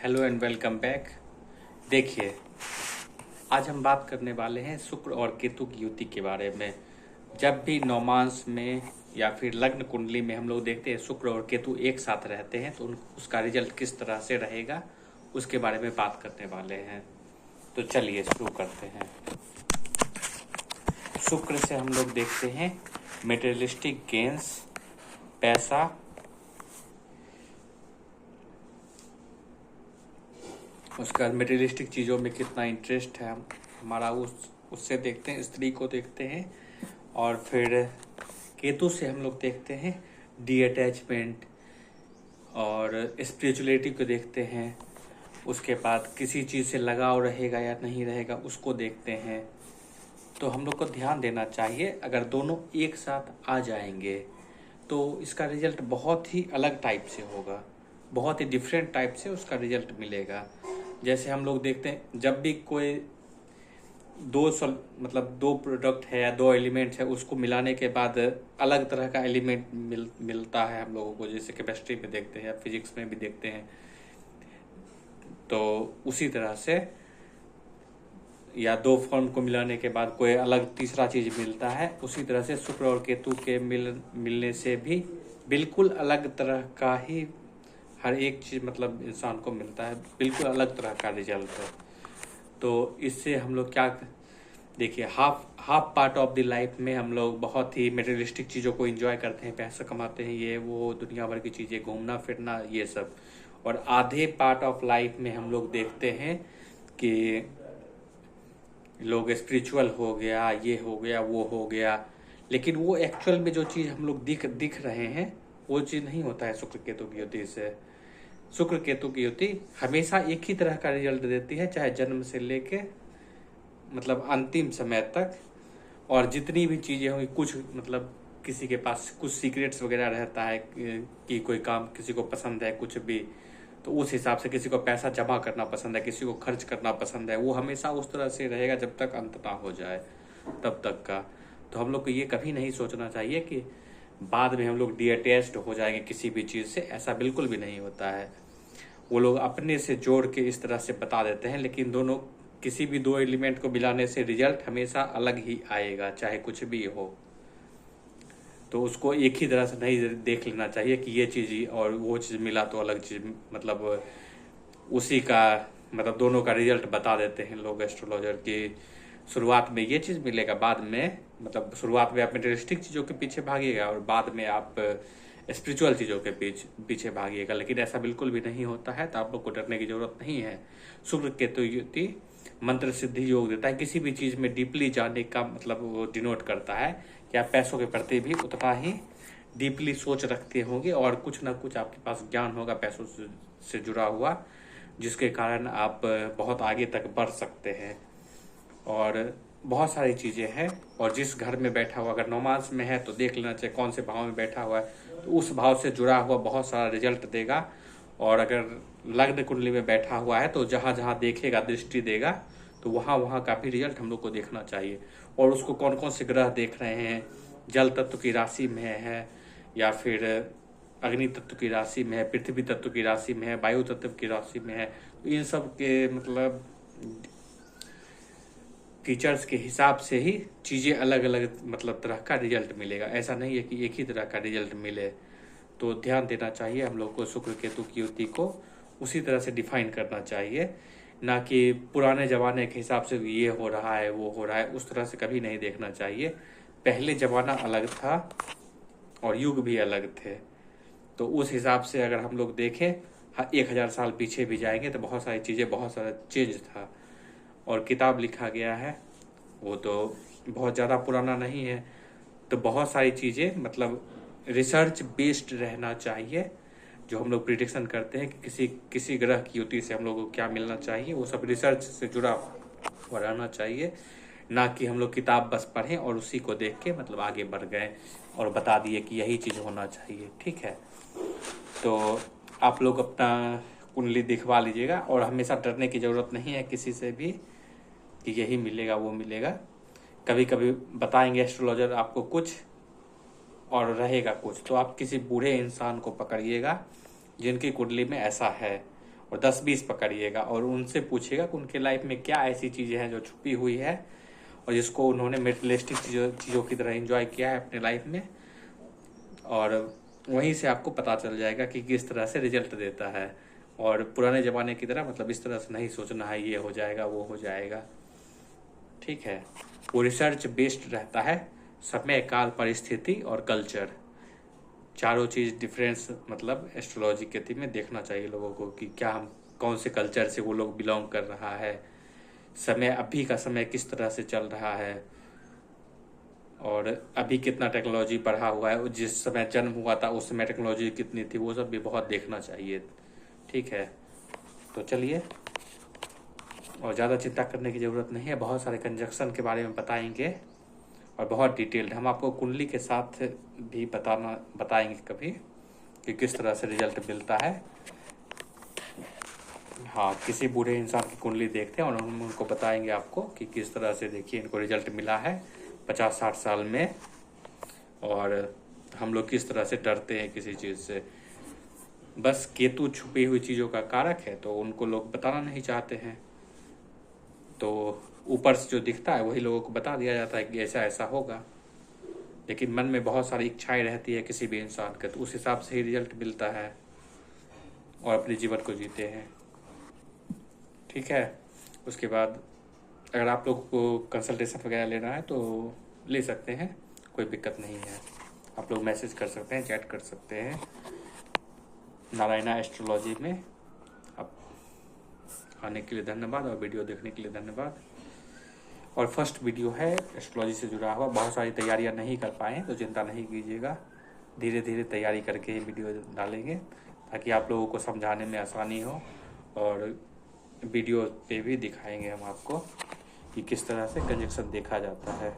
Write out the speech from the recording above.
Hello and welcome back. देखिए, आज हम बात करने वाले हैं शुक्र और केतु की युति के बारे में। जब भी नौमांस में या फिर लग्न कुंडली में हम लोग देखते हैं शुक्र और केतु एक साथ रहते हैं तो उसका रिजल्ट किस तरह से रहेगा उसके बारे में बात करने वाले हैं। तो चलिए शुरू करते हैं। शुक्र से हम लोग देखते हैं मेटेरियलिस्टिक गेन्स, पैसा, उसका मटेरियलिस्टिक चीज़ों में कितना इंटरेस्ट है हमारा उससे देखते हैं, स्त्री को देखते हैं। और फिर केतु से हम लोग देखते हैं डी अटैचमेंट और स्पिरिचुअलिटी को देखते हैं। उसके बाद किसी चीज़ से लगाव रहेगा या नहीं रहेगा उसको देखते हैं। तो हम लोग को ध्यान देना चाहिए, अगर दोनों एक साथ आ जाएंगे तो इसका रिजल्ट बहुत ही अलग टाइप से होगा, बहुत ही डिफरेंट टाइप से उसका रिजल्ट मिलेगा। जैसे हम लोग देखते हैं जब भी कोई दो प्रोडक्ट है या दो एलिमेंट है उसको मिलाने के बाद अलग तरह का एलिमेंट मिलता है हम लोगों को, जैसे केमिस्ट्री में देखते हैं या फिजिक्स में भी देखते हैं। तो उसी तरह से या दो फॉर्म को मिलाने के बाद कोई अलग तीसरा चीज मिलता है, उसी तरह से शुक्र और केतु के मिलने से भी बिल्कुल अलग तरह का ही हर एक चीज़ मतलब इंसान को मिलता है, बिल्कुल अलग तरह का रिजल्ट है। तो इससे हम लोग क्या देखिए, half part of the life में हम लोग बहुत ही मटेरियलिस्टिक चीज़ों को एंजॉय करते हैं, पैसा कमाते हैं, ये वो दुनिया भर की चीज़ें, घूमना फिरना ये सब। और आधे पार्ट ऑफ लाइफ में हम लोग देखते हैं कि लोग स्पिरिचुअल हो गया, ये हो गया, वो हो गया, लेकिन वो एक्चुअल में जो चीज़ हम लोग दिख रहे हैं वो चीज़ नहीं होता है शुक्र केतु की युति से। शुक्र केतु की युति हमेशा एक ही तरह का रिजल्ट देती है, चाहे जन्म से लेके मतलब अंतिम समय तक। और जितनी भी चीज़ें होंगी, कुछ मतलब किसी के पास कुछ सीक्रेट्स वगैरह रहता है कि कोई काम किसी को पसंद है कुछ भी, तो उस हिसाब से किसी को पैसा जमा करना पसंद है, किसी को खर्च करना पसंद है, वो हमेशा उस तरह से रहेगा जब तक अंत ना हो जाए तब तक का। तो हम लोग को ये कभी नहीं सोचना चाहिए कि बाद में हम लोग डिअटैच्ड हो जाएंगे किसी भी चीज़ से, ऐसा बिल्कुल भी नहीं होता है। वो लोग अपने से जोड़ के इस तरह से बता देते हैं, लेकिन दोनों किसी भी दो एलिमेंट को मिलाने से रिजल्ट हमेशा अलग ही आएगा, चाहे कुछ भी हो। तो उसको एक ही तरह से नहीं देख लेना चाहिए कि ये चीज़ और वो चीज़ मिला तो अलग चीज़, मतलब उसी का मतलब दोनों का रिजल्ट बता देते हैं लोग एस्ट्रोलॉजर की। शुरुआत में ये चीज़ मिलेगा, बाद में मतलब शुरुआत में आप मटेरियलिस्टिक चीज़ों के पीछे भागिएगा और बाद में आप स्पिरिचुअल चीज़ों के पीछे भागिएगा, लेकिन ऐसा बिल्कुल भी नहीं होता है। तो आप लोग को डरने की जरूरत नहीं है। शुक्र केतु युति मंत्र सिद्धि योग देता है, किसी भी चीज़ में डीपली जाने का मतलब वो डिनोट करता है कि आप पैसों के प्रति भी उतना ही डीपली सोच रखते होंगे और कुछ ना कुछ आपके पास ज्ञान होगा पैसों से जुड़ा हुआ, जिसके कारण आप बहुत आगे तक बढ़ सकते हैं। और बहुत सारी चीज़ें हैं। और जिस घर में बैठा हुआ, अगर नौमांस में है तो देख लेना चाहिए कौन से भाव में बैठा हुआ है, तो उस भाव से जुड़ा हुआ बहुत सारा रिजल्ट देगा। और अगर लग्न कुंडली में बैठा हुआ है तो जहाँ जहाँ देखेगा, दृष्टि देगा, तो वहाँ वहाँ का भी रिजल्ट हम लोग को देखना चाहिए। और उसको कौन कौन से ग्रह देख रहे हैं, जल तत्व की राशि में है या फिर अग्नि तत्व की राशि में है, पृथ्वी तत्व की राशि में है, वायु तत्व की राशि में है, तो इन सब के मतलब फीचर्स के हिसाब से ही चीज़ें अलग अलग मतलब तरह का रिजल्ट मिलेगा। ऐसा नहीं है कि एक ही तरह का रिजल्ट मिले। तो ध्यान देना चाहिए हम लोग को, शुक्र केतु की युति को उसी तरह से डिफाइन करना चाहिए, ना कि पुराने ज़माने के हिसाब से ये हो रहा है वो हो रहा है, उस तरह से कभी नहीं देखना चाहिए। पहले ज़माना अलग था और युग भी अलग थे, तो उस हिसाब से अगर हम लोग देखें 1000 साल पीछे भी जाएंगे तो बहुत सारी चीज़ें, बहुत सारा चेंज था। और किताब लिखा गया है वो तो बहुत ज़्यादा पुराना नहीं है, तो बहुत सारी चीज़ें मतलब रिसर्च बेस्ड रहना चाहिए। जो हम लोग प्रिडिक्शन करते हैं कि किसी ग्रह की युति से हम लोग को क्या मिलना चाहिए, वो सब रिसर्च से जुड़ा हुआ रहना चाहिए, ना कि हम लोग किताब बस पढ़ें और उसी को देख के मतलब आगे बढ़ गए और बता दिए कि यही चीज़ होना चाहिए। ठीक है, तो आप लोग अपना कुंडली दिखवा लीजिएगा और हमेशा डरने की ज़रूरत नहीं है किसी से भी कि यही मिलेगा वो मिलेगा। कभी कभी बताएंगे एस्ट्रोलॉजर आपको कुछ और रहेगा कुछ, तो आप किसी बूढ़े इंसान को पकड़िएगा जिनकी कुंडली में ऐसा है और 10-20 पकड़िएगा और उनसे पूछिएगा कि उनके लाइफ में क्या ऐसी चीज़ें हैं जो छुपी हुई है और जिसको उन्होंने मेटेरियलिस्टिक चीज़ों की तरह एंजॉय किया है अपने लाइफ में, और वहीं से आपको पता चल जाएगा कि किस तरह से रिजल्ट देता है। और पुराने ज़माने की तरह मतलब इस तरह से नहीं सोचना है ये हो जाएगा वो हो जाएगा, ठीक है। वो रिसर्च बेस्ड रहता है, समय, काल, परिस्थिति और कल्चर, चारों चीज़ डिफरेंस मतलब एस्ट्रोलॉजी के थी में देखना चाहिए लोगों को कि क्या हम कौन से कल्चर से वो लोग बिलोंग कर रहा है, समय अभी का समय किस तरह से चल रहा है, और अभी कितना टेक्नोलॉजी बढ़ा हुआ है, जिस समय जन्म हुआ था उस समय टेक्नोलॉजी कितनी थी, वो सब भी बहुत देखना चाहिए, ठीक है। तो चलिए, और ज़्यादा चिंता करने की ज़रूरत नहीं है, बहुत सारे कंजक्शन के बारे में बताएंगे और बहुत डिटेल्ड हम आपको कुंडली के साथ भी बताएंगे कभी कि किस तरह से रिजल्ट मिलता है। हाँ, किसी बूढ़े इंसान की कुंडली देखते हैं और हम उनको बताएंगे आपको कि किस तरह से देखिए इनको रिजल्ट मिला है 50-60 साल में, और हम लोग किस तरह से डरते हैं किसी चीज़ से। बस केतु छुपी हुई चीज़ों का कारक है तो उनको लोग बताना नहीं चाहते हैं, तो ऊपर से जो दिखता है वही लोगों को बता दिया जाता है कि ऐसा ऐसा होगा, लेकिन मन में बहुत सारी इच्छाएं रहती है किसी भी इंसान के, तो उस हिसाब से ही रिजल्ट मिलता है और अपने जीवन को जीते हैं, ठीक है। उसके बाद अगर आप लोग को कंसल्टेशन वगैरह लेना है तो ले सकते हैं, कोई दिक्कत नहीं है। आप लोग मैसेज कर सकते हैं, चैट कर सकते हैं नारायणा एस्ट्रोलॉजी में। आप आने के लिए धन्यवाद और वीडियो देखने के लिए धन्यवाद। और फर्स्ट वीडियो है एस्ट्रोलॉजी से जुड़ा हुआ, बहुत सारी तैयारियां नहीं कर पाए तो चिंता नहीं कीजिएगा, धीरे धीरे तैयारी करके ही वीडियो डालेंगे ताकि आप लोगों को समझाने में आसानी हो, और वीडियो पे भी दिखाएंगे हम आपको कि किस तरह से कंजक्शन देखा जाता है।